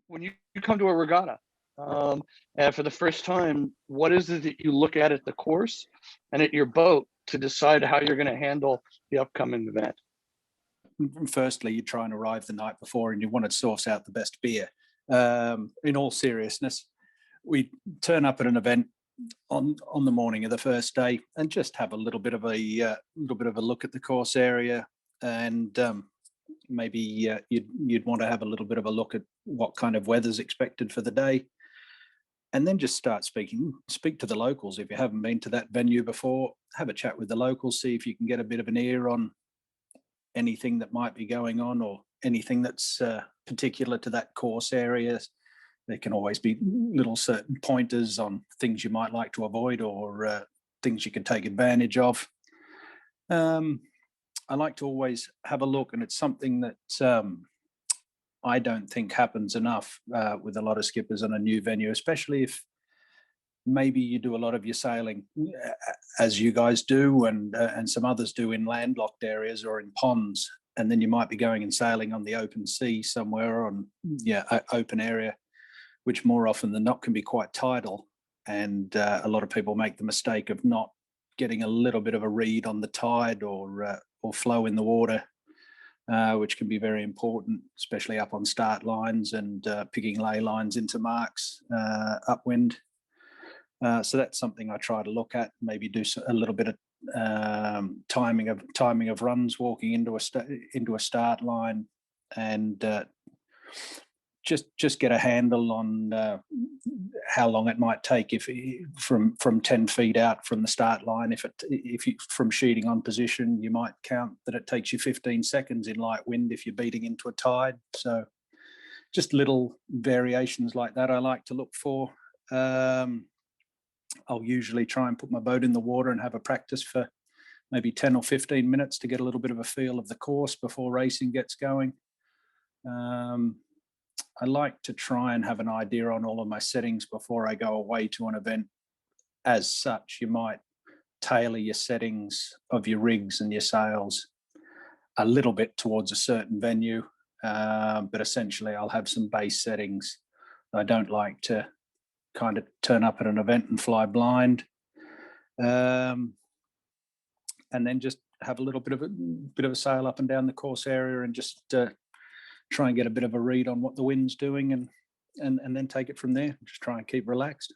when you come to a regatta, and for the first time, what is it that you look at the course and at your boat to decide how you're going to handle the upcoming event? Firstly, you try and arrive the night before and you want to source out the best beer. In all seriousness, we turn up at an event on the morning of the first day and just have a little bit of a look at the course area, and maybe you'd want to have a little bit of a look at what kind of weather's expected for the day, and then just speak to the locals. If you haven't been to that venue before, have a chat with the locals, see if you can get a bit of an ear on anything that might be going on or anything that's particular to that course area. There can always be little certain pointers on things you might like to avoid, or things you can take advantage of. I like to always have a look, and it's something that I don't think happens enough with a lot of skippers on a new venue, especially if maybe you do a lot of your sailing, as you guys do, and some others do, in landlocked areas or in ponds, and then you might be going and sailing on the open sea somewhere on open area, which more often than not can be quite tidal. And a lot of people make the mistake of not getting a little bit of a read on the tide or flow in the water, which can be very important, especially up on start lines and picking ley lines into marks upwind. So that's something I try to look at. Maybe do a little bit of timing of runs walking into a start line, and just get a handle on how long it might take from 10 feet out from the start line. If you from sheeting on position, you might count that it takes you 15 seconds in light wind if you're beating into a tide. So just little variations like that I like to look for. I'll usually try and put my boat in the water and have a practice for maybe 10 or 15 minutes to get a little bit of a feel of the course before racing gets going. I like to try and have an idea on all of my settings before I go away to an event. As such, you might tailor your settings of your rigs and your sails a little bit towards a certain venue, but essentially I'll have some base settings. I don't like to kind of turn up at an event and fly blind, and then just have a little bit of a sail up and down the course area and just try and get a bit of a read on what the wind's doing, and then take it from there. Just try and keep relaxed.